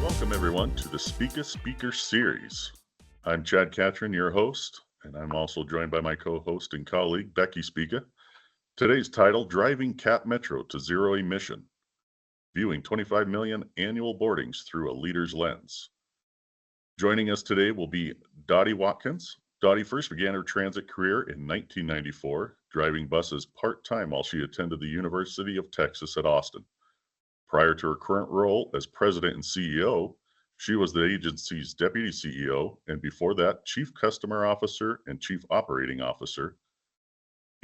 Welcome, everyone, to the Spika Speaker Series. I'm Chad Catron, your host, and I'm also joined by my co-host and colleague, Becky Spika. Today's title, Driving CapMetro to Zero Emission, Viewing 25 Million Annual Boardings Through a Leader's Lens. Joining us today will be Dottie Watkins. Dottie first began her transit career in 1994, driving buses part-time while she attended the University of Texas at Austin. Prior to her current role as president and CEO, she was the agency's deputy CEO, and before that, chief customer officer and chief operating officer.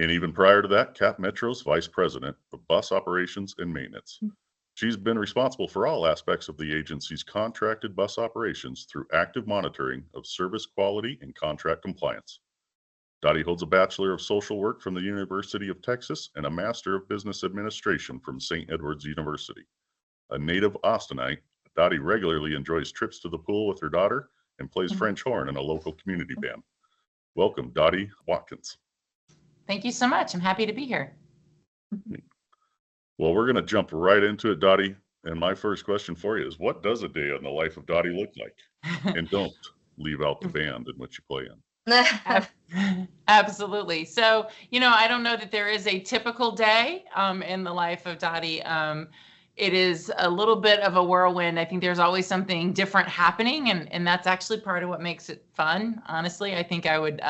And even prior to that, CapMetro's vice president of bus operations and maintenance. She's been responsible for all aspects of the agency's contracted bus operations through active monitoring of service quality and contract compliance. Dottie holds a Bachelor of Social Work from the University of Texas and a Master of Business Administration from St. Edward's University. A native Austinite, Dottie regularly enjoys trips to the pool with her daughter and plays French horn in a local community band. Welcome, Dottie Watkins. Thank you so much. I'm happy to be here. Well, we're going to jump right into it, Dottie. And my first question for you is, what does a day in the life of Dottie look like? And don't leave out the band in which you play in. Absolutely. So, I don't know that there is a typical day in the life of Dottie. It is a little bit of a whirlwind. I think there's always something different happening, and that's actually part of what makes it fun. Honestly, I think I would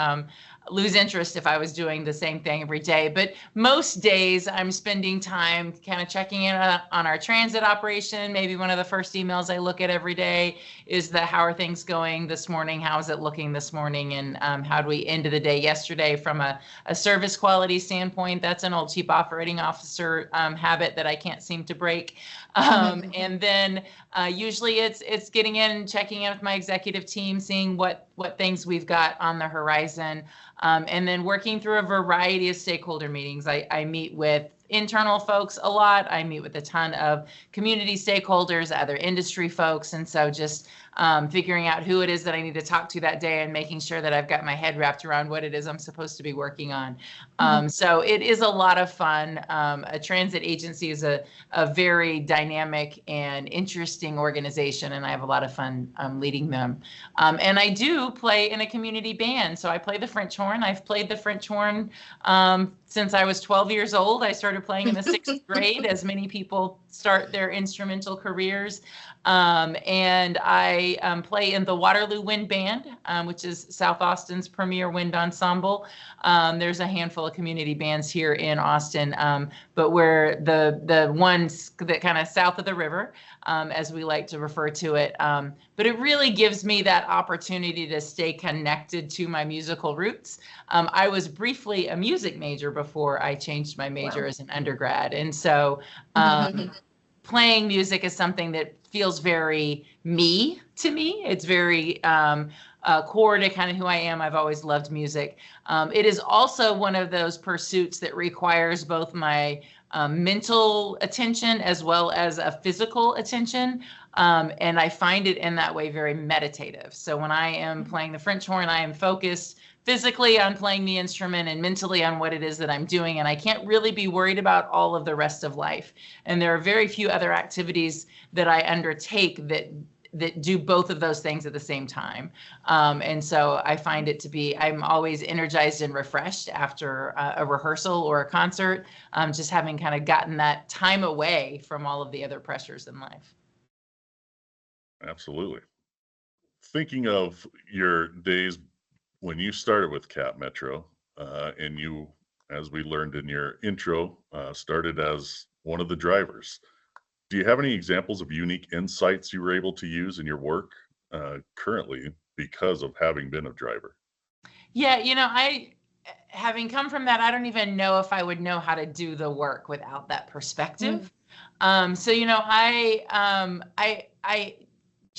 lose interest if I was doing the same thing every day. But most days I'm spending time kind of checking in on our transit operation. Maybe one of the first emails I look at every day is how are things going this morning? How is it looking this morning? And how do we end the day yesterday from a service quality standpoint? That's an old chief operating officer habit that I can't seem to break. And then usually it's getting in and checking in with my executive team, seeing what things we've got on the horizon, and then working through a variety of stakeholder meetings. I meet with internal folks a lot. I meet with a ton of community stakeholders, other industry folks. And so just figuring out who it is that I need to talk to that day and making sure that I've got my head wrapped around what it is I'm supposed to be working on. So it is a lot of fun. A transit agency is a very dynamic and interesting organization, and I have a lot of fun leading them. And I do play in a community band. So I play the French horn. I've played the French horn since I was 12 years old. I started playing in the 6th grade, as many people start their instrumental careers. And I play in the Waterloo Wind Band, which is South Austin's premier wind ensemble. There's a handful of community bands here in Austin, but we're the ones that kind of south of the river, as we like to refer to it. But it really gives me that opportunity to stay connected to my musical roots. I was briefly a music major before I changed my major as an undergrad. And so playing music is something that feels very me to me. It's very core to kind of who I am. I've always loved music. It is also one of those pursuits that requires both my mental attention as well as a physical attention. And I find it in that way very meditative. So when I am playing the French horn, I am focused physically on playing the instrument and mentally on what it is that I'm doing. And I can't really be worried about all of the rest of life. And there are very few other activities that I undertake that do both of those things at the same time. And so I find it to be, I'm always energized and refreshed after a rehearsal or a concert, just having kind of gotten that time away from all of the other pressures in life. Absolutely. Thinking of your days when you started with CapMetro, and you, as we learned in your intro, started as one of the drivers. Do you have any examples of unique insights you were able to use in your work currently because of having been a driver? Yeah, having come from that, I don't even know if I would know how to do the work without that perspective. So, I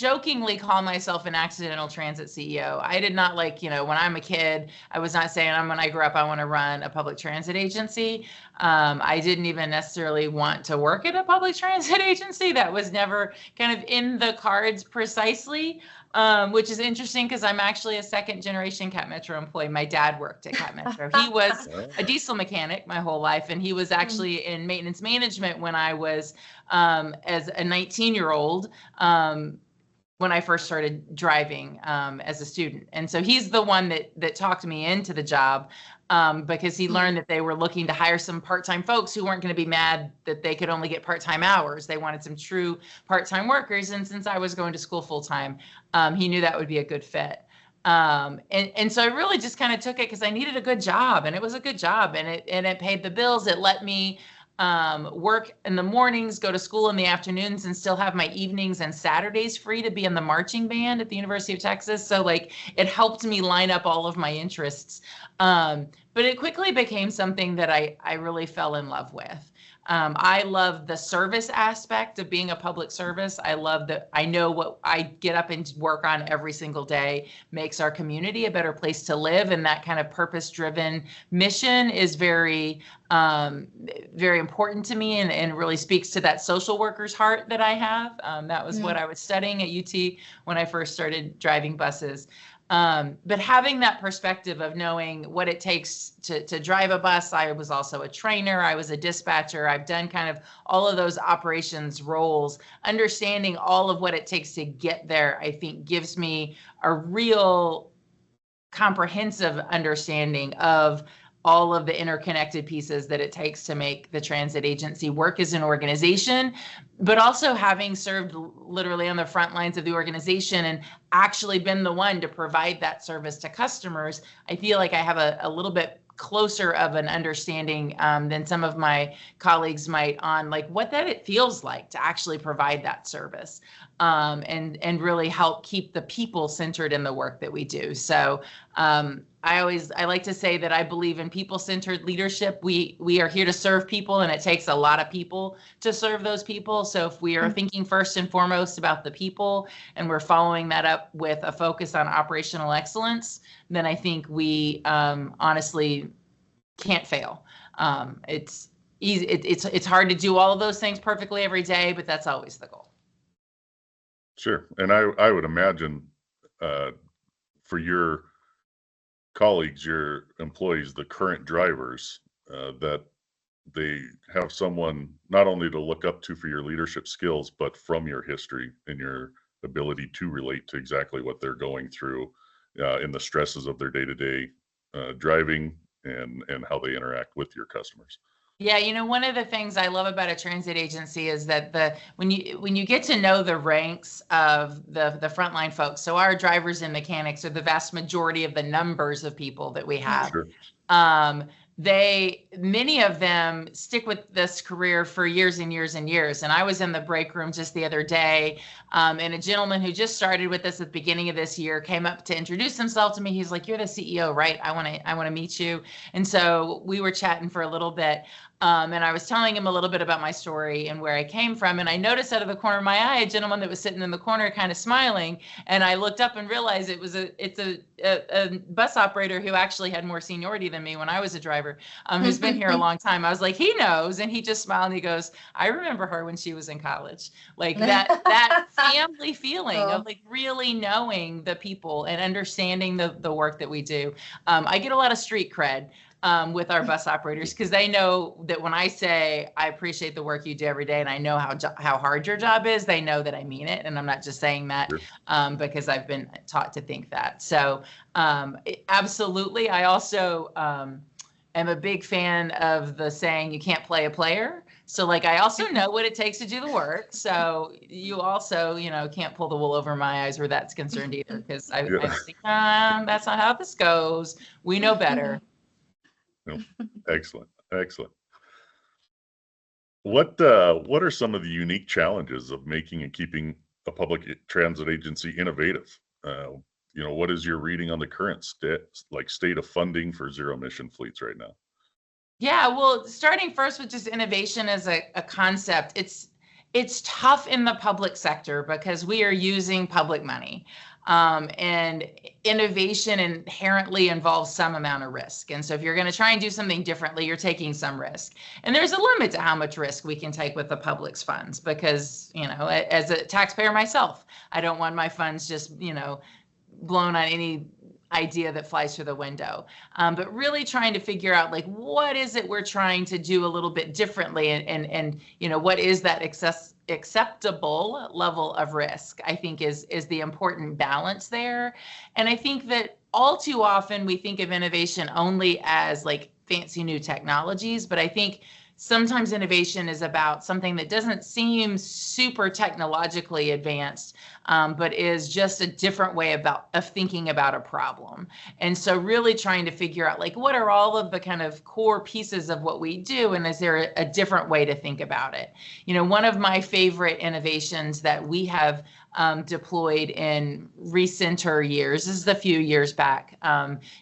jokingly call myself an accidental transit CEO. I did not when I'm a kid, I was not saying when I grow up, I want to run a public transit agency. I didn't even necessarily want to work at a public transit agency. That was never kind of in the cards precisely, which is interesting because I'm actually a second generation CapMetro employee. My dad worked at CapMetro. He was a diesel mechanic my whole life, and he was actually in maintenance management when I was as a 19-year-old. When I first started driving as a student. And so he's the one that talked me into the job because he learned that they were looking to hire some part-time folks who weren't going to be mad that they could only get part-time hours. They wanted some true part-time workers. And since I was going to school full-time, he knew that would be a good fit. And so I really just kind of took it because I needed a good job, and it was a good job, and it paid the bills. It let me work in the mornings, go to school in the afternoons, and still have my evenings and Saturdays free to be in the marching band at the University of Texas. So it helped me line up all of my interests. But it quickly became something that I really fell in love with. I love the service aspect of being a public service. I love that I know what I get up and work on every single day makes our community a better place to live. And that kind of purpose-driven mission is very, very important to me and really speaks to that social worker's heart that I have. That was what I was studying at UT when I first started driving buses. But having that perspective of knowing what it takes to drive a bus, I was also a trainer, I was a dispatcher, I've done kind of all of those operations roles. Understanding all of what it takes to get there, I think gives me a real comprehensive understanding of all of the interconnected pieces that it takes to make the transit agency work as an organization, but also having served literally on the front lines of the organization and actually been the one to provide that service to customers, I feel like I have a little bit closer of an understanding than some of my colleagues might on what that it feels like to actually provide that service and really help keep the people centered in the work that we do. So I like to say that I believe in people-centered leadership. We are here to serve people, and it takes a lot of people to serve those people. So if we are thinking first and foremost about the people, and we're following that up with a focus on operational excellence, then I think we honestly can't fail. It's easy. It's hard to do all of those things perfectly every day, but that's always the goal. Sure. And I would imagine for your colleagues, your employees, the current drivers, that they have someone not only to look up to for your leadership skills, but from your history and your ability to relate to exactly what they're going through in the stresses of their day-to-day driving and how they interact with your customers. Yeah, one of the things I love about a transit agency is that when you get to know the ranks of the frontline folks, so our drivers and mechanics are the vast majority of the numbers of people that we have. Sure. Many of them stick with this career for years and years and years. And I was in the break room just the other day, and a gentleman who just started with us at the beginning of this year came up to introduce himself to me. He's like, "You're the CEO, right? I want to meet you." And so we were chatting for a little bit. And I was telling him a little bit about my story and where I came from. And I noticed out of the corner of my eye, a gentleman that was sitting in the corner kind of smiling. And I looked up and realized it's a bus operator who actually had more seniority than me when I was a driver, who's been here a long time. I was like, he knows. And he just smiled and he goes, "I remember her when she was in college." Like that family feeling of really knowing the people and understanding the work that we do. I get a lot of street cred with our bus operators because they know that when I say I appreciate the work you do every day and I know how hard your job is, they know that I mean it, and I'm not just saying that because I've been taught to think that. So absolutely. I also am a big fan of the saying, "You can't play a player." So I also know what it takes to do the work. So you also, can't pull the wool over my eyes where that's concerned either, because I think that's not how this goes. We know better. Excellent. What are some of the unique challenges of making and keeping a public transit agency innovative? What is your reading on the current state of funding for zero emission fleets right now? Yeah, well, starting first with just innovation as a concept, It's tough in the public sector because we are using public money. And innovation inherently involves some amount of risk. And so if you're going to try and do something differently, you're taking some risk. And there's a limit to how much risk we can take with the public's funds because, as a taxpayer myself, I don't want my funds just, blown on any idea that flies through the window. But really trying to figure out like, what is it we're trying to do a little bit differently and what is that acceptable level of risk, I think is the important balance there. And I think that all too often we think of innovation only as like fancy new technologies, but I think sometimes innovation is about something that doesn't seem super technologically advanced, but is just a different way of thinking about a problem. And so really trying to figure out like, what are all of the kind of core pieces of what we do? And is there a different way to think about it? One of my favorite innovations that we have deployed in recenter years, this is a few years back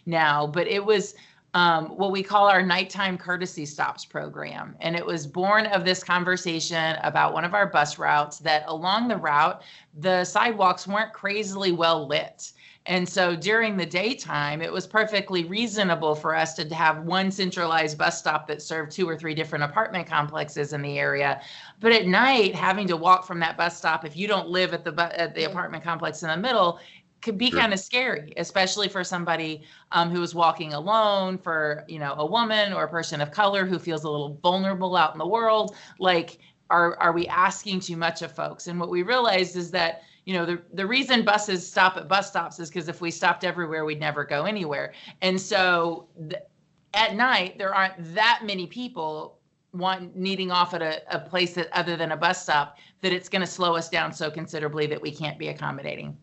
now, but it was what we call our nighttime courtesy stops program. And it was born of this conversation about one of our bus routes that along the route, the sidewalks weren't crazily well lit. And so during the daytime, it was perfectly reasonable for us to have one centralized bus stop that served 2 or 3 different apartment complexes in the area. But at night, having to walk from that bus stop, if you don't live at the apartment complex in the middle, could be kind of scary, especially for somebody who is walking alone, for a woman or a person of color who feels a little vulnerable out in the world. Like, are we asking too much of folks? And what we realized is that the reason buses stop at bus stops is because if we stopped everywhere, we'd never go anywhere. And so at night, there aren't that many people needing off at a place that other than a bus stop, that it's going to slow us down so considerably that we can't be accommodating.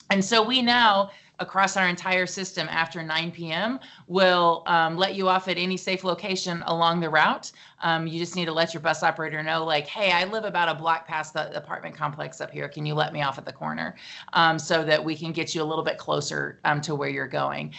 And so we now, across our entire system after 9 p.m., will let you off at any safe location along the route. You just need to let your bus operator know, like, hey, I live about a block past the apartment complex up here. Can you let me off at the corner so that we can get you a little bit closer to where you're going?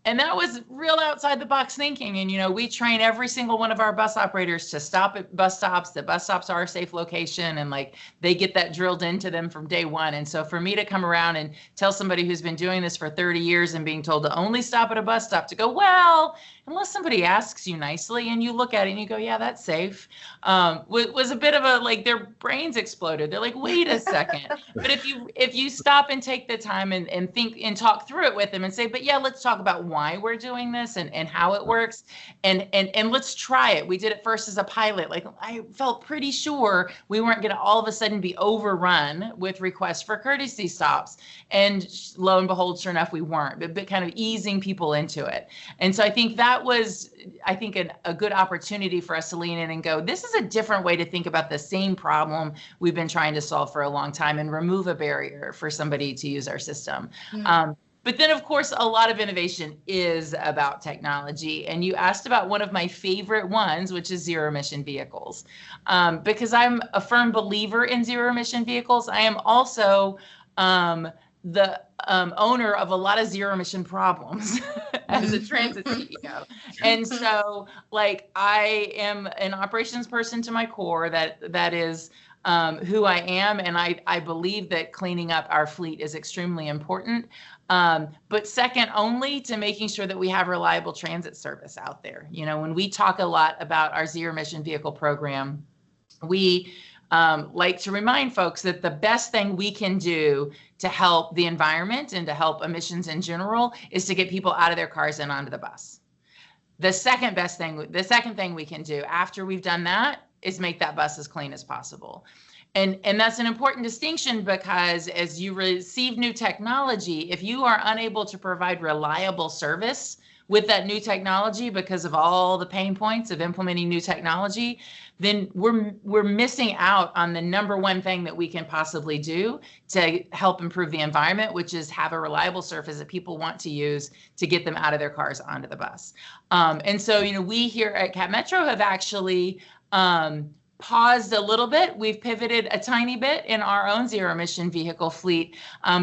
And that was real outside the box thinking. And, we train every single one of our bus operators to stop at bus stops, that bus stops are a safe location, and like they get that drilled into them from day one. And so for me to come around and tell somebody who's been doing this for 30 years and being told to only stop at a bus stop, to go, well, unless somebody asks you nicely and you look at it and you go, yeah, that's safe, was a bit of a, like, their brains exploded. They're like, wait a second. But if you stop and take the time and think and talk through it with them and say, but yeah, let's talk about why we're doing this and how it works. And let's try it. We did it first as a pilot. Like, I felt pretty sure we weren't going to all of a sudden be overrun with requests for courtesy stops. And lo and behold, sure enough, we weren't, but kind of easing people into it. And so I think that was, a good opportunity for us to lean in and go, this is a different way to think about the same problem we've been trying to solve for a long time, and remove a barrier for somebody to use our system. Mm-hmm. But then, of course, a lot of innovation is about technology. And you asked about one of my favorite ones, which is zero emission vehicles. Because I'm a firm believer in zero emission vehicles. I am also the owner of a lot of zero emission problems as a transit CEO. And so, like, I am an operations person to my core. That is who I am. And I believe that cleaning up our fleet is extremely important. But second only to making sure that we have reliable transit service out there. When we talk a lot about our zero emission vehicle program, we like to remind folks that the best thing we can do to help the environment and to help emissions in general is to get people out of their cars and onto the bus. The second thing we can do after we've done that is make that bus as clean as possible. And that's an important distinction, because as you receive new technology, if you are unable to provide reliable service with that new technology because of all the pain points of implementing new technology, then we're missing out on the number one thing that we can possibly do to help improve the environment, which is have a reliable surface that people want to use to get them out of their cars onto the bus. And so, we here at CapMetro have actually paused a little bit. We've pivoted a tiny bit in our own zero emission vehicle fleet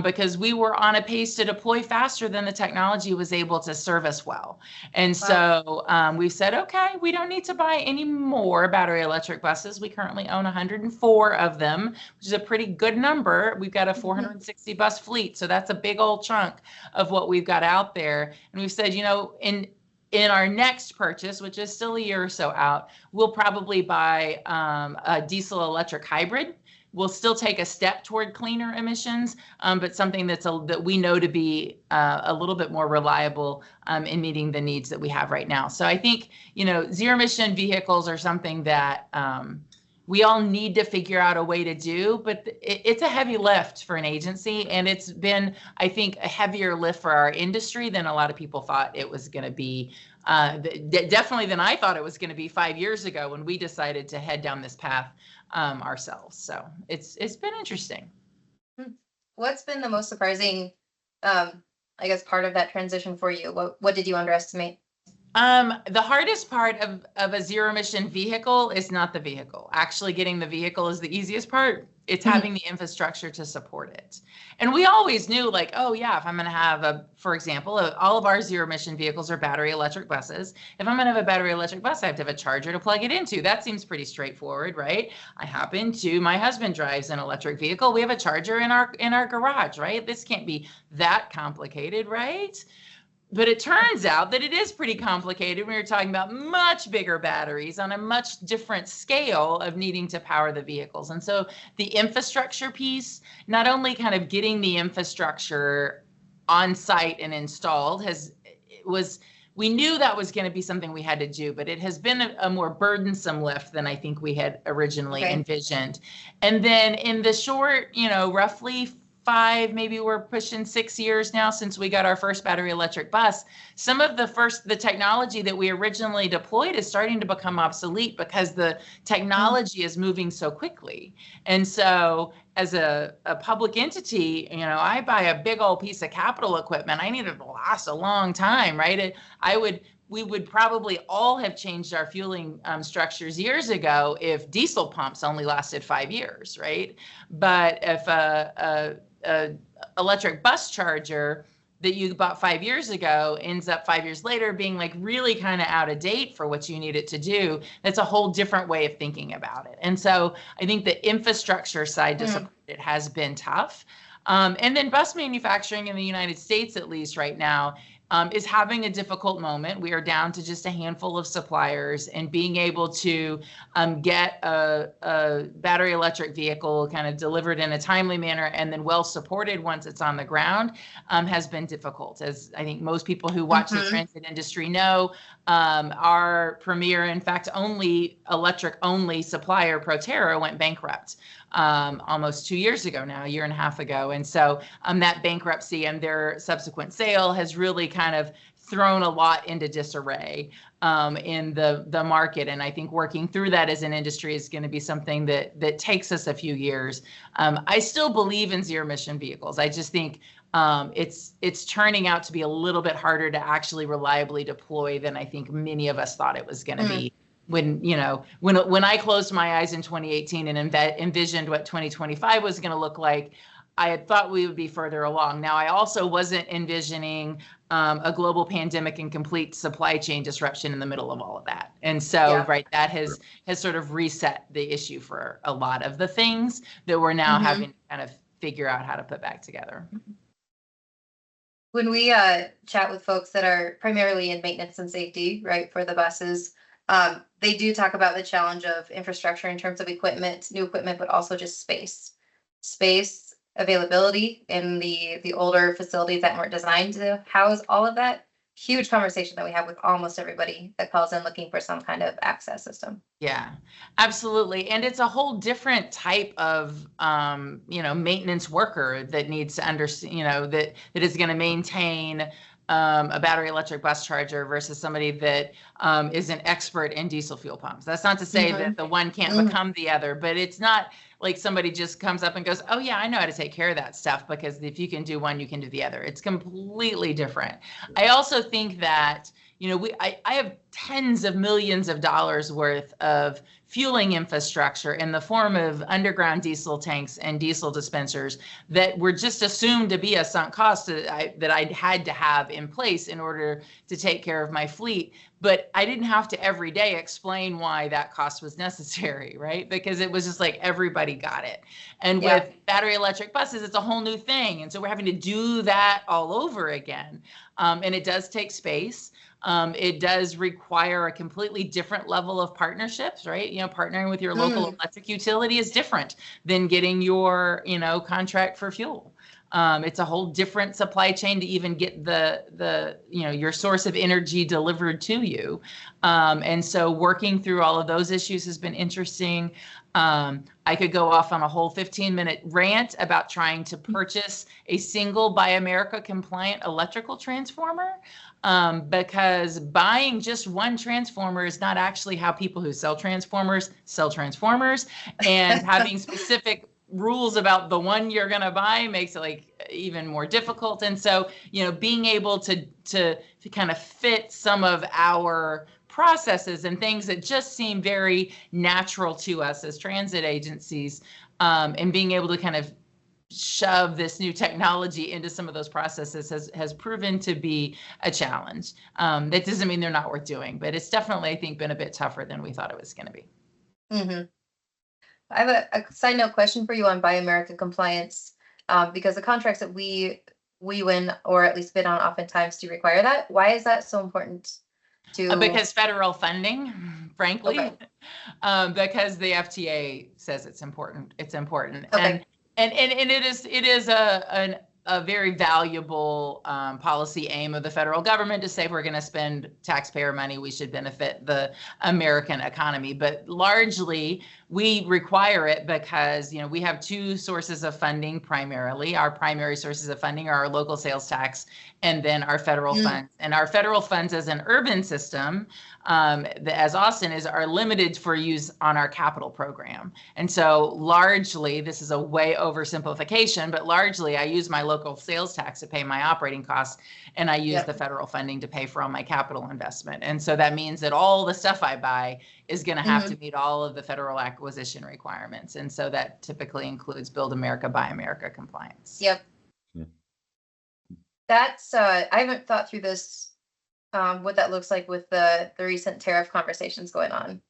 because we were on a pace to deploy faster than the technology was able to serve us well. And so we've said, okay, we don't need to buy any more battery electric buses. We currently own 104 of them, which is a pretty good number. We've got a 460 bus fleet. So that's a big old chunk of what we've got out there. And we've said, in our next purchase, which is still a year or so out, we'll probably buy a diesel electric hybrid. We'll still take a step toward cleaner emissions, but something that we know to be a little bit more reliable in meeting the needs that we have right now. So I think, zero emission vehicles are something that we all need to figure out a way to do, but it's a heavy lift for an agency. And it's been, I think, a heavier lift for our industry than a lot of people thought it was going to be. Definitely than I thought it was going to be 5 years ago when we decided to head down this path ourselves. So it's been interesting. What's been the most surprising, I guess, part of that transition for you? What did you underestimate? The hardest part of a zero emission vehicle is not the vehicle. Actually getting the vehicle is the easiest part. It's having the infrastructure to support it. And we always knew, like, oh yeah, if I'm going to have for example, all of our zero emission vehicles are battery electric buses. If I'm going to have a battery electric bus, I have to have a charger to plug it into. That seems pretty straightforward, right? My husband drives an electric vehicle. We have a charger in our garage, right? This can't be that complicated, right? But it turns out that it is pretty complicated when you're talking about much bigger batteries on a much different scale of needing to power the vehicles. And so the infrastructure piece, not only kind of getting the infrastructure on site and installed, we knew that was going to be something we had to do, but it has been a more burdensome lift than I think we had originally envisioned. And then in the short, roughly 5, maybe we're pushing 6 years now since we got our first battery electric bus, some of the technology that we originally deployed is starting to become obsolete because the technology is moving so quickly. And so as a public entity, I buy a big old piece of capital equipment. I need it to last a long time, right? We would probably all have changed our fueling structures years ago if diesel pumps only lasted 5 years, right? But if a electric bus charger that you bought 5 years ago ends up 5 years later being like really kind of out of date for what you need it to do, that's a whole different way of thinking about it. And so I think the infrastructure side to support it has been tough. And then bus manufacturing in the United States, at least right now, is having a difficult moment. We are down to just a handful of suppliers, and being able to get a battery electric vehicle kind of delivered in a timely manner and then well supported once it's on the ground has been difficult. As I think most people who watch the transit industry know, our premier, in fact, electric only supplier, Proterra, went bankrupt almost 2 years ago now, a year and a half ago. And so that bankruptcy and their subsequent sale has really kind of thrown a lot into disarray in the market. And I think working through that as an industry is going to be something that takes us a few years. I still believe in zero emission vehicles. I just think it's turning out to be a little bit harder to actually reliably deploy than I think many of us thought it was going to be. When I closed my eyes in 2018 and envisioned what 2025 was going to look like, I had thought we would be further along. Now, I also wasn't envisioning a global pandemic and complete supply chain disruption in the middle of all of that. And so, that has sort of reset the issue for a lot of the things that we're now having to kind of figure out how to put back together. When we chat with folks that are primarily in maintenance and safety, right, for the buses, they do talk about the challenge of infrastructure in terms of equipment, new equipment, but also just space availability in the older facilities that weren't designed to house all of that. Huge conversation that we have with almost everybody that calls in looking for some kind of access system. Yeah, absolutely. And it's a whole different type of, maintenance worker that needs to understand, that is going to maintain a battery electric bus charger versus somebody that is an expert in diesel fuel pumps. That's not to say that the one can't become the other, but it's not like somebody just comes up and goes, oh yeah, I know how to take care of that stuff, because if you can do one, you can do the other. It's completely different. I also think that, I have tens of millions of dollars worth of fueling infrastructure in the form of underground diesel tanks and diesel dispensers that were just assumed to be a sunk cost that I had to have in place in order to take care of my fleet. But I didn't have to every day explain why that cost was necessary, right? Because it was just like everybody got it. And with battery electric buses, it's a whole new thing. And so we're having to do that all over again. And it does take space. It does require a completely different level of partnerships, right? Partnering with your local electric utility is different than getting your, contract for fuel. It's a whole different supply chain to even get your source of energy delivered to you. And so working through all of those issues has been interesting. I could go off on a whole 15-minute rant about trying to purchase a single Buy America compliant electrical transformer, because buying just one transformer is not actually how people who sell transformers, and having specific rules about the one you're going to buy makes it even more difficult. And so, being able to kind of fit some of our processes and things that just seem very natural to us as transit agencies, and being able to kind of shove this new technology into some of those processes has proven to be a challenge. That doesn't mean they're not worth doing, but it's definitely, I think, been a bit tougher than we thought it was going to be. Mm-hmm. I have a side note question for you on Buy America compliance, because the contracts that we win, or at least bid on, oftentimes do require that. Why is that so important? Because federal funding, frankly, Okay. because the FTA says it's important. It's important. Okay. And it is a very valuable policy aim of the federal government to say, if we're going to spend taxpayer money, we should benefit the American economy. But largely, we require it because, we have two sources of funding primarily. Our primary sources of funding are our local sales tax and then our federal funds. And our federal funds as an urban system, as Austin is, are limited for use on our capital program. And so largely, this is a way oversimplification, but largely I use my local sales tax to pay my operating costs, and I use the federal funding to pay for all my capital investment. And so that means that all the stuff I buy is going to have to meet all of the federal acquisition requirements. And so that typically includes Build America, Buy America compliance. Yep. That's, I haven't thought through this, what that looks like with the recent tariff conversations going on,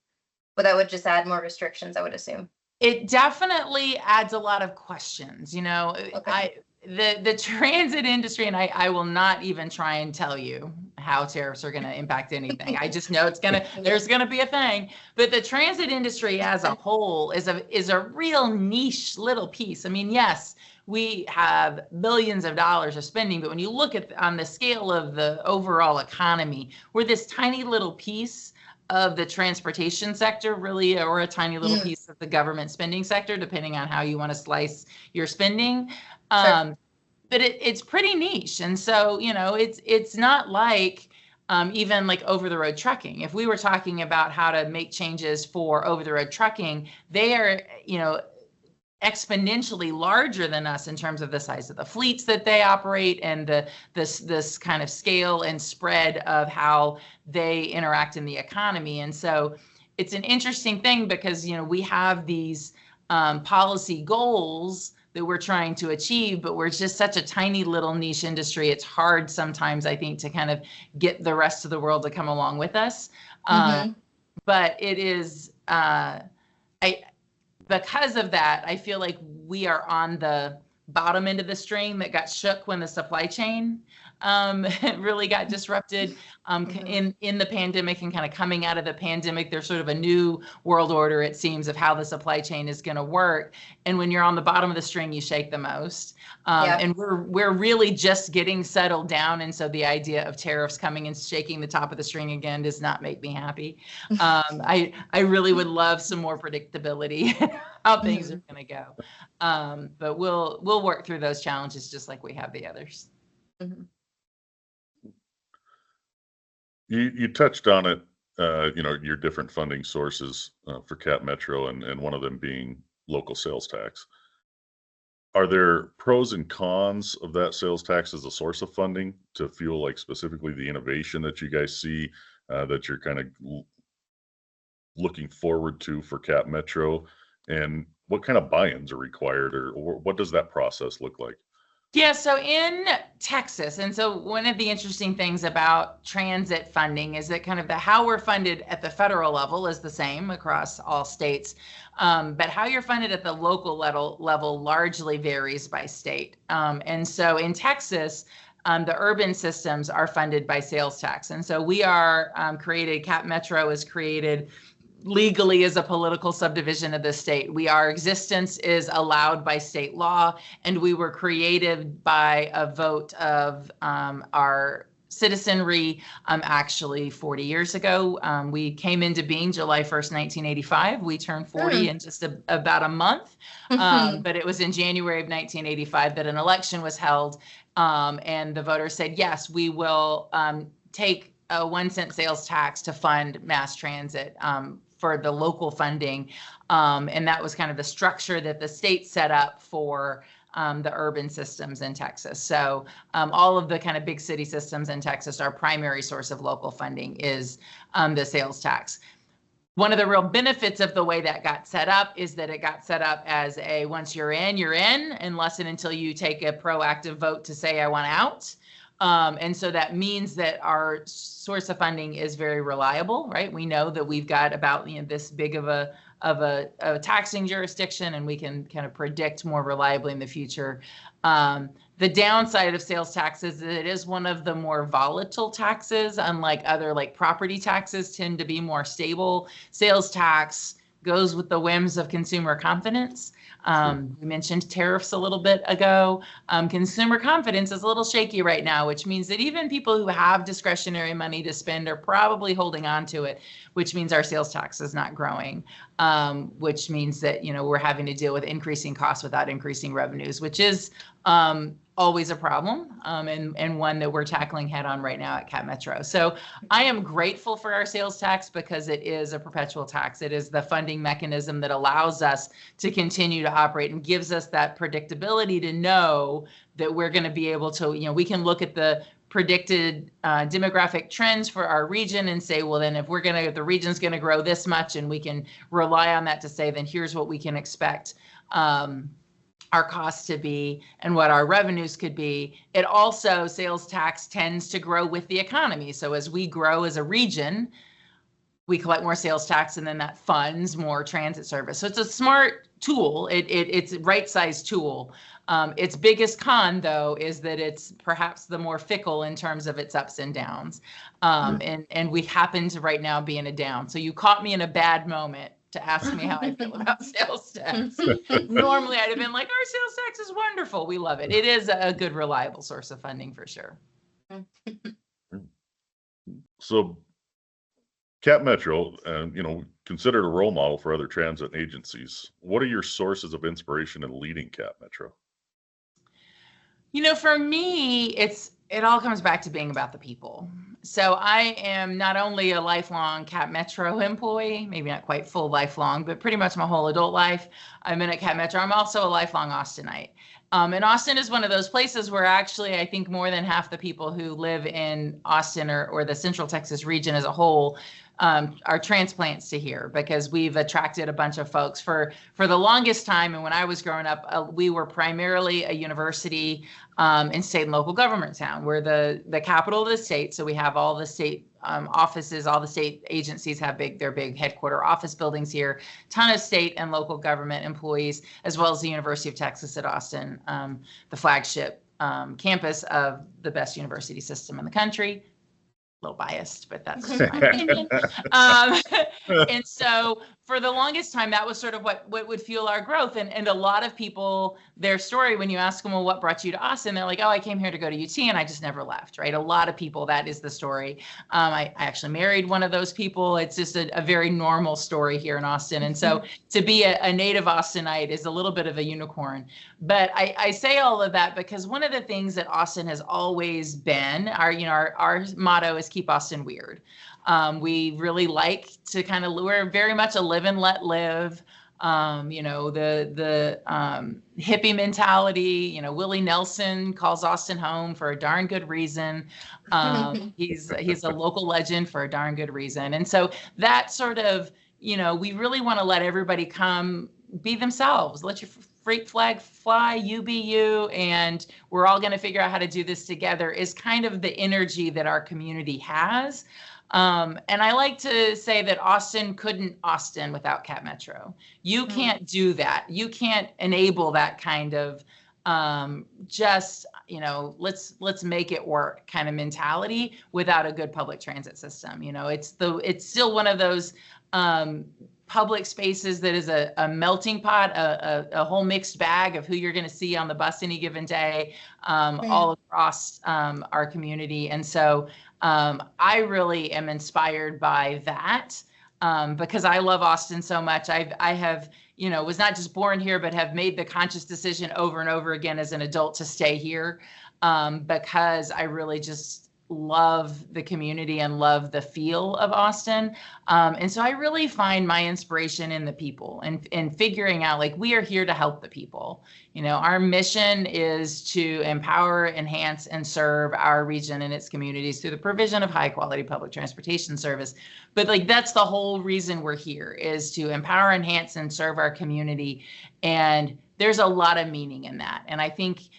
but that would just add more restrictions, I would assume. It definitely adds a lot of questions. Okay. The transit industry, and I will not even try and tell you how tariffs are going to impact anything. I just know there's going to be a thing. But the transit industry as a whole is a real niche little piece. I mean, yes, we have billions of dollars of spending, but when you look at on the scale of the overall economy, we're this tiny little piece of the transportation sector, really, or a tiny little piece of the government spending sector, depending on how you want to slice your spending. Sure. But it's pretty niche. And so, it's not like even like over-the-road trucking. If we were talking about how to make changes for over-the-road trucking, they are, exponentially larger than us in terms of the size of the fleets that they operate and this kind of scale and spread of how they interact in the economy. And so it's an interesting thing because, we have these policy goals that we're trying to achieve, but we're just such a tiny little niche industry. It's hard sometimes, I think, to kind of get the rest of the world to come along with us. But it is, because of that, I feel like we are on the bottom end of the string that got shook when the supply chain really got disrupted in the pandemic, and kind of coming out of the pandemic. There's sort of a new world order, it seems, of how the supply chain is going to work. And when you're on the bottom of the string, you shake the most. And we're really just getting settled down. And so the idea of tariffs coming and shaking the top of the string again does not make me happy. I really would love some more predictability how things are going to go. But we'll work through those challenges just like we have the others. You touched on it, your different funding sources for CapMetro, and one of them being local sales tax. Are there pros and cons of that sales tax as a source of funding to fuel, like, specifically the innovation that you guys see, that you're kind of looking forward to for CapMetro? And what kind of buy-ins are required, or what does that process look like? Yeah, so in Texas, and so one of the interesting things about transit funding is that kind of how we're funded at the federal level is the same across all states, but how you're funded at the local level largely varies by state. And so in Texas, the urban systems are funded by sales tax, and so we are created. CapMetro is created legally as a political subdivision of the state. Our existence is allowed by state law, and we were created by a vote of our citizenry actually 40 years ago. We came into being July 1st, 1985. We turned 40 in just about a month, but it was in January of 1985 that an election was held, and the voters said, yes, we will take a 1 cent sales tax to fund mass transit for the local funding. And that was kind of the structure that the state set up for the urban systems in Texas. So all of the kind of big city systems in Texas, our primary source of local funding is the sales tax. One of the real benefits of the way that got set up is that it got set up as once you're in, unless and until you take a proactive vote to say, I want out. And so that means that our source of funding is very reliable, right? We know that we've got about this big of a taxing jurisdiction, and we can kind of predict more reliably in the future. The downside of sales tax is that it is one of the more volatile taxes, unlike other like property taxes tend to be more stable. Sales tax goes with the whims of consumer confidence. We mentioned tariffs a little bit ago. Consumer confidence is a little shaky right now, which means that even people who have discretionary money to spend are probably holding on to it, which means our sales tax is not growing, which means that, we're having to deal with increasing costs without increasing revenues, which is always a problem, and one that we're tackling head on right now at CapMetro. So I am grateful for our sales tax because it is a perpetual tax. It is the funding mechanism that allows us to continue to operate and gives us that predictability to know that we're going to be able to, we can look at the predicted demographic trends for our region and say, well, then if the region's going to grow this much, and we can rely on that to say, then here's what we can expect our costs to be and what our revenues could be. It also, sales tax tends to grow with the economy. So as we grow as a region, we collect more sales tax, and then that funds more transit service. So it's a smart tool. It's a right-sized tool. Its biggest con, though, is that it's perhaps the more fickle in terms of its ups and downs. And we happen to right now be in a down. So you caught me in a bad moment to ask me how I feel about sales tax. Normally, I'd have been like, our sales tax is wonderful. We love it. It is a good, reliable source of funding for sure. So CapMetro, considered a role model for other transit agencies. What are your sources of inspiration in leading CapMetro? For me, it all comes back to being about the people. So I am not only a lifelong CapMetro employee, maybe not quite full lifelong, but pretty much my whole adult life I've been at CapMetro. I'm also a lifelong Austinite. And Austin is one of those places where actually I think more than half the people who live in Austin or the Central Texas region as a whole are transplants to here, because we've attracted a bunch of folks for the longest time. And when I was growing up, we were primarily a university and state and local government town. We're the capital of the state. So we have all the state offices, all the state agencies have their big headquarter office buildings here, ton of state and local government employees, as well as the University of Texas at Austin, the flagship campus of the best university system in the country. A little biased, but that's my opinion. And so for the longest time, that was sort of what would fuel our growth. And a lot of people, their story, when you ask them, well, what brought you to Austin? They're like, oh, I came here to go to UT and I just never left, right? A lot of people, that is the story. I actually married one of those people. It's just a very normal story here in Austin. And so to be a native Austinite is a little bit of a unicorn. But I say all of that because one of the things that Austin has always been, our motto is keep Austin weird. We really like to we're very much a live and let live. the hippie mentality. Willie Nelson calls Austin home for a darn good reason. He's a local legend for a darn good reason. And so that sort of, we really want to let everybody come be themselves. Let your freak flag fly, you be you, and we're all going to figure out how to do this together is kind of the energy that our community has. And I like to say that Austin couldn't Austin without CapMetro. You can't do that. You can't enable that kind of let's make it work kind of mentality without a good public transit system. It's still one of those public spaces that is a melting pot, a whole mixed bag of who you're going to see on the bus any given day, all across our community. And so I really am inspired by that because I love Austin so much. I have, was not just born here, but have made the conscious decision over and over again as an adult to stay here because I really just love the community and love the feel of Austin. And so I really find my inspiration in the people and figuring out, like, we are here to help the people. Our mission is to empower, enhance, and serve our region and its communities through the provision of high quality public transportation service. But that's the whole reason we're here, is to empower, enhance, and serve our community. And there's a lot of meaning in that. And I think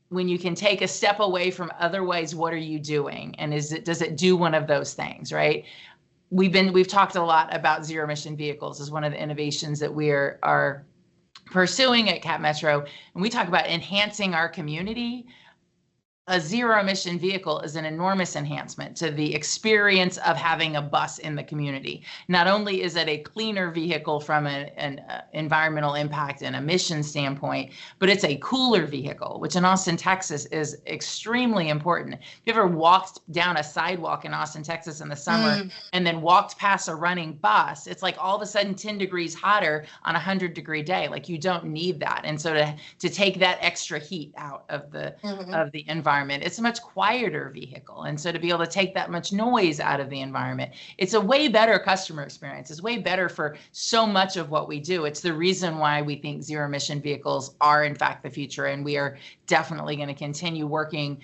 when you can take a step away from otherwise, what are you doing? And does it do one of those things, right? We've talked a lot about zero emission vehicles as one of the innovations that we are pursuing at CapMetro. And we talk about enhancing our community. A zero emission vehicle is an enormous enhancement to the experience of having a bus in the community. Not only is it a cleaner vehicle from an environmental impact and emission standpoint, but it's a cooler vehicle, which in Austin, Texas is extremely important. If you ever walked down a sidewalk in Austin, Texas in the summer and then walked past a running bus, it's like all of a sudden 10 degrees hotter on a 100-degree day. Like, you don't need that. And so to take that extra heat out of the environment, it's a much quieter vehicle. And so to be able to take that much noise out of the environment, it's a way better customer experience. It's way better for so much of what we do. It's the reason why we think zero emission vehicles are in fact the future. And we are definitely going to continue working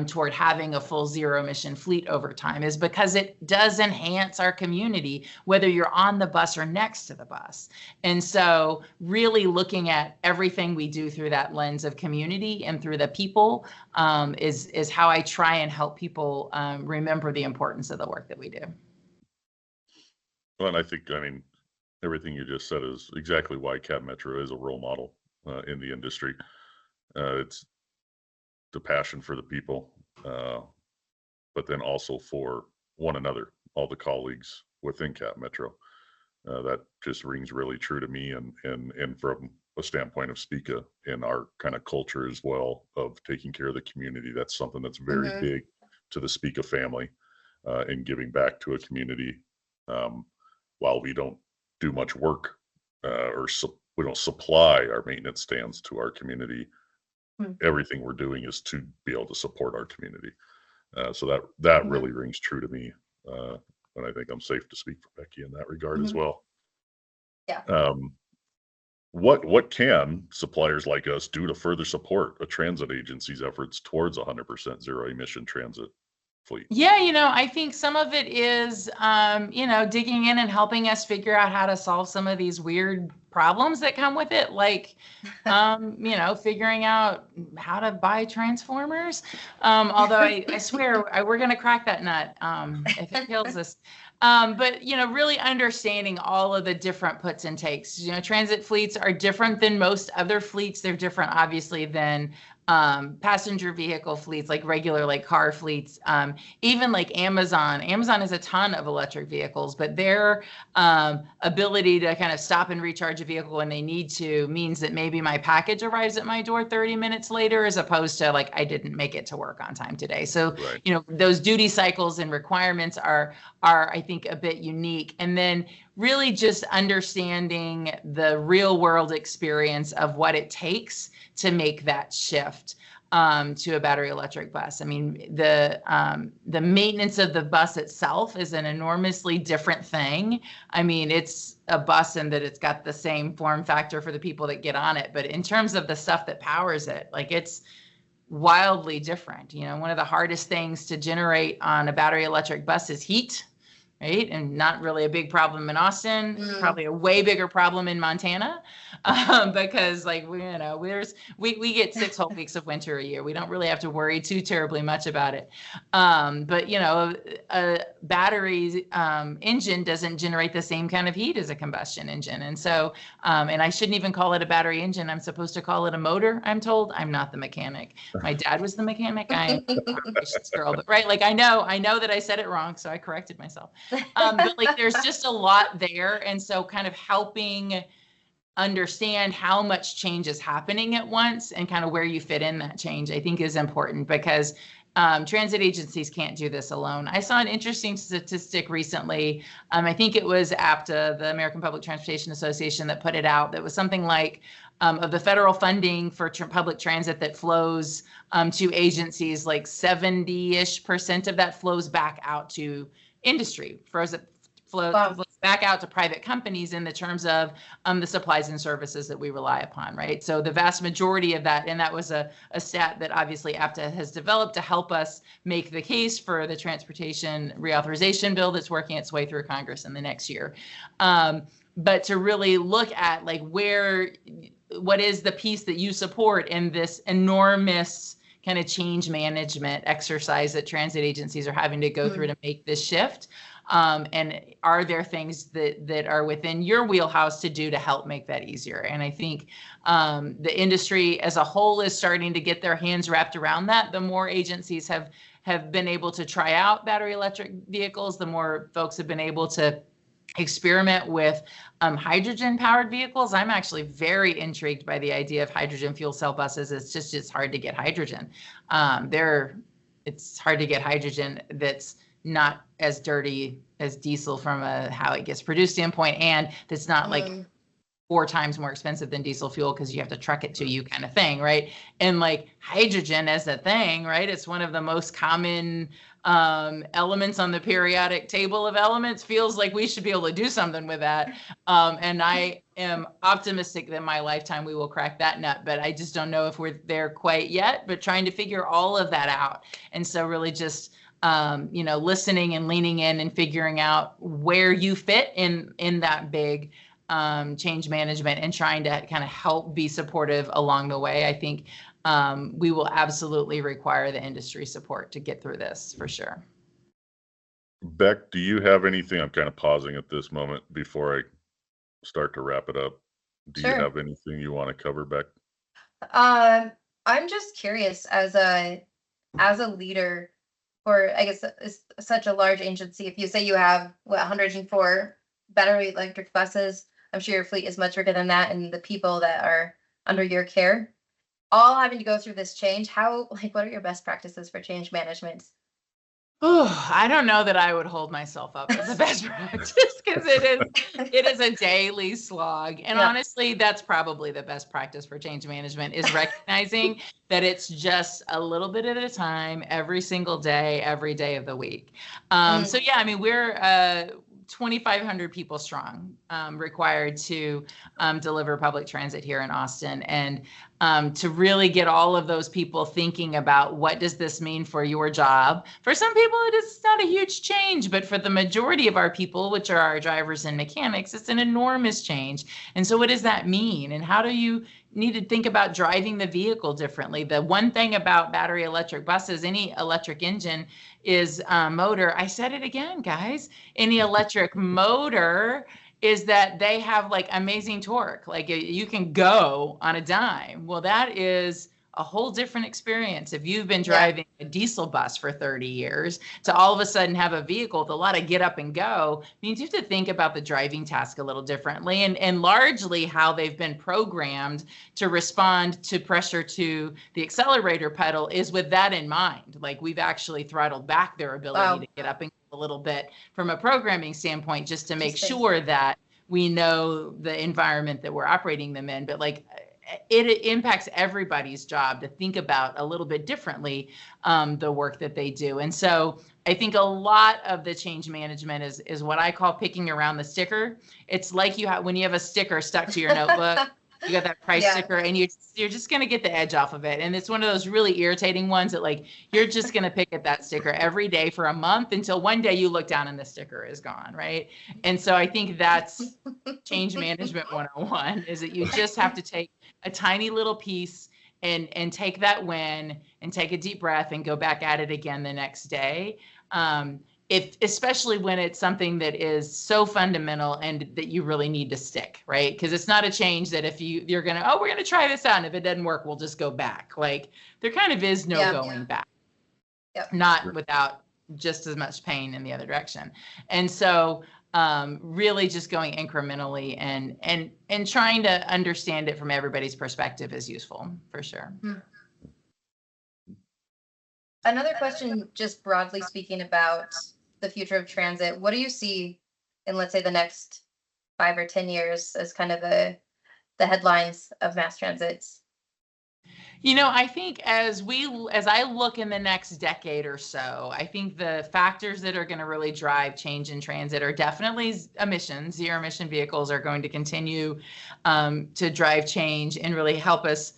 toward having a full zero emission fleet over time, is because it does enhance our community, whether you're on the bus or next to the bus. And so really looking at everything we do through that lens of community and through the people is how I try and help people remember the importance of the work that we do. Well, and I think, everything you just said is exactly why CapMetro is a role model in the industry. It's the passion for the people, but then also for one another, all the colleagues within CapMetro. That just rings really true to me, and from a standpoint of Spika and our kind of culture as well of taking care of the community. That's something that's very big to the Spika family, and giving back to a community. While we don't do much work we don't supply our maintenance stands to our community, everything we're doing is to be able to support our community. So that really rings true to me. And I think I'm safe to speak for Becky in that regard as well. Yeah. What can suppliers like us do to further support a transit agency's efforts towards 100% zero emission transit fleet? Yeah, I think some of it is, digging in and helping us figure out how to solve some of these weird problems that come with it, like, figuring out how to buy transformers. Although I swear we're going to crack that nut if it kills us. But, really understanding all of the different puts and takes. Transit fleets are different than most other fleets. They're different, obviously, than passenger vehicle fleets, like regular, like car fleets, even like Amazon. Amazon has a ton of electric vehicles, but their ability to kind of stop and recharge a vehicle when they need to means that maybe my package arrives at my door 30 minutes later, as opposed to like, I didn't make it to work on time today. So, those duty cycles and requirements are I think, think, a bit unique. And then really just understanding the real world experience of what it takes to make that shift to a battery electric bus. I mean, the maintenance of the bus itself is an enormously different thing. I mean, it's a bus in that it's got the same form factor for the people that get on it, but in terms of the stuff that powers it, like, it's wildly different. You know, one of the hardest things to generate on a battery electric bus is heat, right? And not really a big problem in Austin, probably a way bigger problem in Montana, because, like, we get 6 whole weeks of winter a year. We don't really have to worry too terribly much about it. But, you know, a battery engine doesn't generate the same kind of heat as a combustion engine. And so, and I shouldn't even call it a battery engine. I'm supposed to call it a motor, I'm told. I'm not the mechanic. My dad was the mechanic. I'm a operations girl, but right, like, I know that I said it wrong, so I corrected myself. But, like, there's just a lot there. And so kind of helping understand how much change is happening at once and kind of where you fit in that change, I think, is important, because transit agencies can't do this alone. I saw an interesting statistic recently. I think it was APTA, the American Public Transportation Association, that put it out. That was something like, of the federal funding for public transit that flows to agencies, like 70-ish% of that flows back out to industry, flows back out to private companies in the terms of the supplies and services that we rely upon, right? So the vast majority of that, and that was a stat that obviously APTA has developed to help us make the case for the transportation reauthorization bill that's working its way through Congress in the next year. But to really look at, like, what is the piece that you support in this enormous kind of change management exercise that transit agencies are having to go through to make this shift. And are there things that are within your wheelhouse to do to help make that easier? And I think the industry as a whole is starting to get their hands wrapped around that. The more agencies have been able to try out battery electric vehicles, the more folks have been able to experiment with hydrogen powered vehicles. I'm actually very intrigued by the idea of hydrogen fuel cell buses. It's hard to get hydrogen. It's hard to get hydrogen that's not as dirty as diesel from how it gets produced standpoint, and that's not like 4 times more expensive than diesel fuel because you have to truck it to you, kind of thing, right? And, like, hydrogen as a thing, right? It's one of the most common elements on the periodic table of elements. Feels like we should be able to do something with that. And I am optimistic that in my lifetime we will crack that nut, but I just don't know if we're there quite yet, but trying to figure all of that out. And so really just listening and leaning in and figuring out where you fit in that big change management, and trying to kind of help be supportive along the way. I think we will absolutely require the industry support to get through this, for sure. Beck, do you have anything? I'm kind of pausing at this moment before I start to wrap it up. Do you have anything you want to cover, Beck? I'm just curious, as a leader for, I guess, such a large agency. If you say you have 104 battery electric buses, I'm sure your fleet is much bigger than that, and the people that are under your care, all having to go through this change. What are your best practices for change management? Oh, I don't know that I would hold myself up as a best practice, because it is a daily slog. And honestly, that's probably the best practice for change management, is recognizing that it's just a little bit at a time, every single day, every day of the week. So yeah, I mean, we're 2,500 people strong, required to deliver public transit here in Austin. And to really get all of those people thinking about, what does this mean for your job? For some people, it is not a huge change, but for the majority of our people, which are our drivers and mechanics, it's an enormous change. And so what does that mean? And how do you need to think about driving the vehicle differently? The one thing about battery electric buses, any electric engine, is motor. I said it again, guys. Any electric motor is that they have, like, amazing torque. Like, you can go on a dime. Well, that is a whole different experience. If you've been driving a diesel bus for 30 years, to all of a sudden have a vehicle with a lot of get up and go, means you have to think about the driving task a little differently, and largely how they've been programmed to respond to pressure to the accelerator pedal is with that in mind. Like, we've actually throttled back their ability to get up and a little bit from a programming standpoint, just to make Interesting. sure that we know the environment that we're operating them in. But like, it impacts everybody's job to think about a little bit differently the work that they do. And so I think a lot of the change management is what I call picking around the sticker. It's like when you have a sticker stuck to your notebook, you got that price sticker, and you're just going to get the edge off of it. And it's one of those really irritating ones that like, you're just going to pick at that sticker every day for a month until one day you look down and the sticker is gone, right? And so I think that's change management 101, is that you just have to take a tiny little piece and take that win and take a deep breath and go back at it again the next day. Especially when it's something that is so fundamental and that you really need to stick, right? Because it's not a change that if you're going to, we're going to try this out, and if it doesn't work, we'll just go back. Like, there kind of is no going back, not without just as much pain in the other direction. And so really just going incrementally and trying to understand it from everybody's perspective is useful, for sure. Another question, just broadly speaking about the future of transit, what do you see in, let's say, the next 5 or 10 years as kind of the headlines of mass transit? I think as I look in the next decade or so, I think the factors that are going to really drive change in transit are definitely emissions. Zero emission vehicles are going to continue to drive change and really help us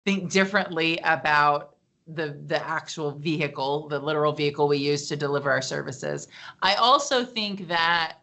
think differently about the actual vehicle, the literal vehicle we use to deliver our services. I also think that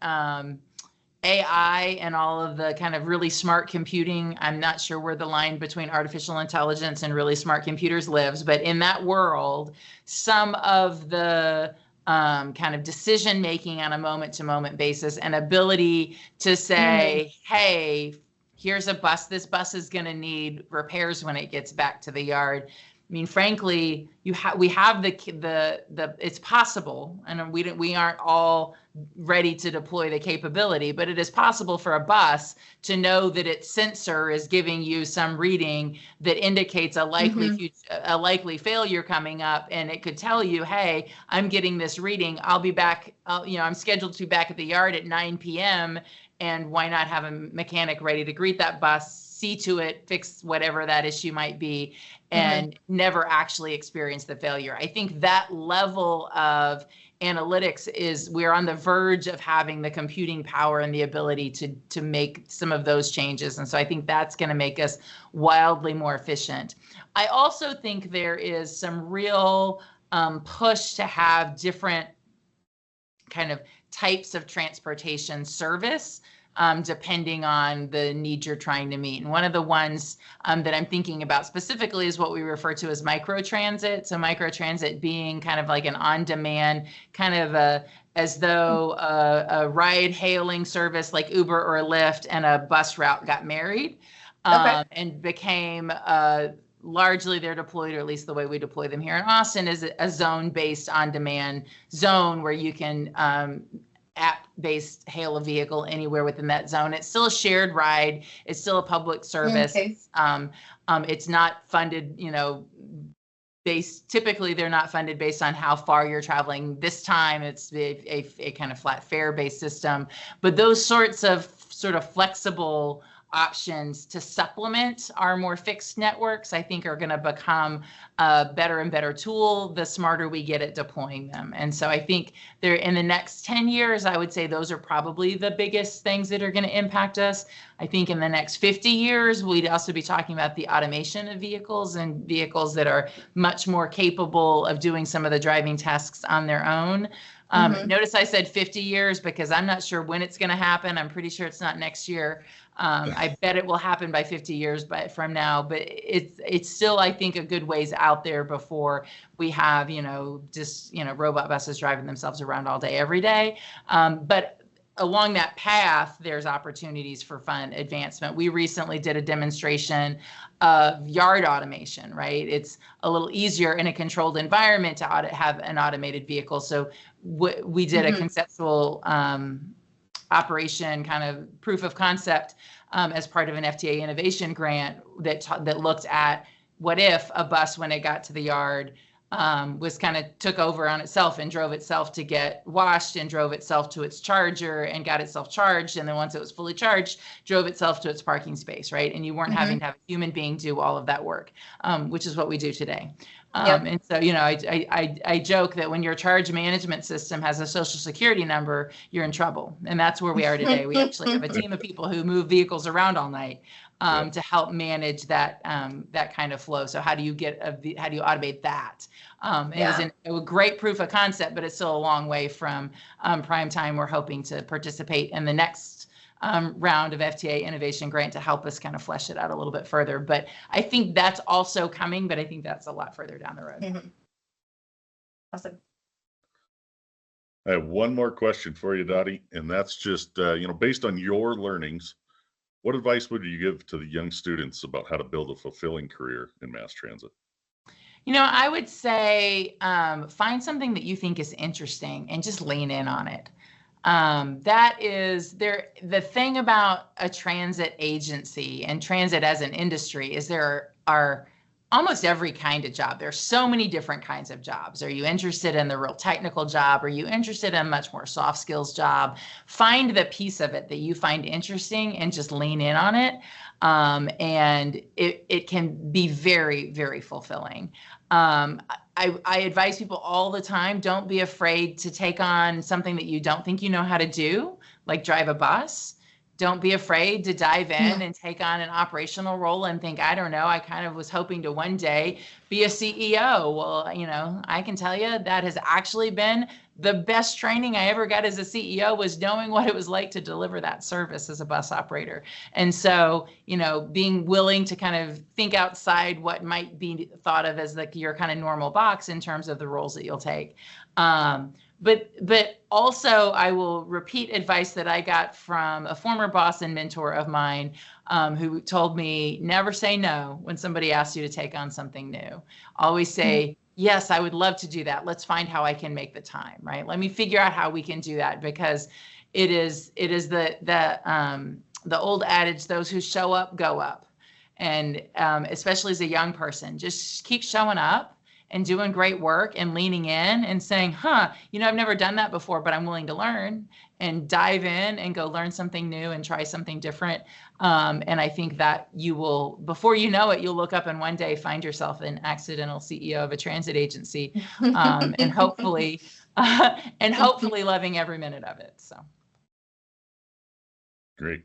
AI and all of the kind of really smart computing, I'm not sure where the line between artificial intelligence and really smart computers lives, but in that world, some of the kind of decision making on a moment-to-moment basis and ability to say, hey, here's a bus, this bus is going to need repairs when it gets back to the yard. I mean, frankly, we have the it's possible, and we aren't all ready to deploy the capability, but it is possible for a bus to know that its sensor is giving you some reading that indicates a likely failure coming up, and it could tell you, hey, I'm getting this reading, I'll be back, I'm scheduled to be back at the yard at 9 p.m. and why not have a mechanic ready to greet that bus, see to it, fix whatever that issue might be, and never actually experience the failure. I think that level of analytics we're on the verge of having the computing power and the ability to make some of those changes. And so I think that's going to make us wildly more efficient. I also think there is some real push to have different kind of types of transportation service depending on the need you're trying to meet. And one of the ones that I'm thinking about specifically is what we refer to as microtransit. So microtransit being kind of like an on-demand, kind of as though a ride-hailing service like Uber or Lyft and a bus route got married and became largely they're deployed, or at least the way we deploy them here in Austin, is a zone-based on-demand zone where you can app-based hail a vehicle anywhere within that zone. It's still a shared ride. It's still a public service. It's not funded, typically they're not funded based on how far you're traveling. This time it's a kind of flat fare based system, but those sorts of flexible options to supplement our more fixed networks, I think, are going to become a better and better tool the smarter we get at deploying them. And so I think they're in the next 10 years, I would say those are probably the biggest things that are going to impact us. I think in the next 50 years, we'd also be talking about the automation of vehicles and vehicles that are much more capable of doing some of the driving tasks on their own. Notice I said 50 years because I'm not sure when it's going to happen. I'm pretty sure it's not next year. I bet it will happen by 50 years from now, but it's still, I think, a good ways out there before we have, robot buses driving themselves around all day, every day. But along that path, there's opportunities for fun advancement. We recently did a demonstration of yard automation, right? It's a little easier in a controlled environment to have an automated vehicle. So we did a conceptual operation, kind of proof of concept as part of an FTA innovation grant that looked at what if a bus, when it got to the yard, was kind of took over on itself and drove itself to get washed and drove itself to its charger and got itself charged. And then once it was fully charged, drove itself to its parking space, right? And you weren't having to have a human being do all of that work, which is what we do today. And so, I joke that when your charge management system has a social security number, you're in trouble. And that's where we are today. We actually have a team of people who move vehicles around all night to help manage that that kind of flow. So how do you automate that? It was a great proof of concept, but it's still a long way from prime time. We're hoping to participate in the next round of FTA innovation grant to help us kind of flesh it out a little bit further. But I think that's also coming, but I think that's a lot further down the road. Awesome. I have one more question for you, Dottie, and that's just, based on your learnings, what advice would you give to the young students about how to build a fulfilling career in mass transit? I would say find something that you think is interesting and just lean in on it. That is the thing about a transit agency and transit as an industry is there are almost every kind of job. There's so many different kinds of jobs. Are you interested in the real technical job? Are you interested in a much more soft skills job? Find the piece of it that you find interesting and just lean in on it. And it can be very, very fulfilling. I advise people all the time, don't be afraid to take on something that you don't think you know how to do, like drive a bus. Don't be afraid to dive in and take on an operational role and think, I don't know, I kind of was hoping to one day be a CEO. Well, I can tell you that has actually been the best training I ever got as a CEO, was knowing what it was like to deliver that service as a bus operator. And so, being willing to kind of think outside what might be thought of as like your kind of normal box in terms of the roles that you'll take. But also I will repeat advice that I got from a former boss and mentor of mine, who told me, never say no when somebody asks you to take on something new. Always say, yes, I would love to do that. Let's find how I can make the time, right? Let me figure out how we can do that, because it is the old adage, those who show up, go up. And especially as a young person, just keep showing up and doing great work and leaning in and saying, I've never done that before, but I'm willing to learn, and dive in and go learn something new and try something different. And I think that you will, before you know it, you'll look up and one day find yourself an accidental CEO of a transit agency, and hopefully loving every minute of it. So. Great.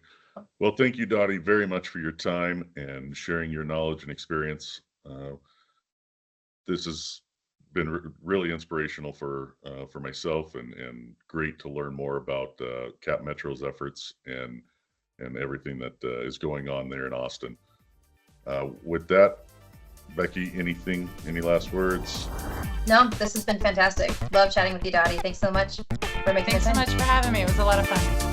Well, thank you, Dottie, very much for your time and sharing your knowledge and experience. This has been really inspirational for myself, and great to learn more about CapMetro's efforts and everything that is going on there in Austin. With that, Becky, any last words? No, this has been fantastic. Love chatting with you, Dottie. Thanks so much for making the time. Thanks so much for having me. It was a lot of fun.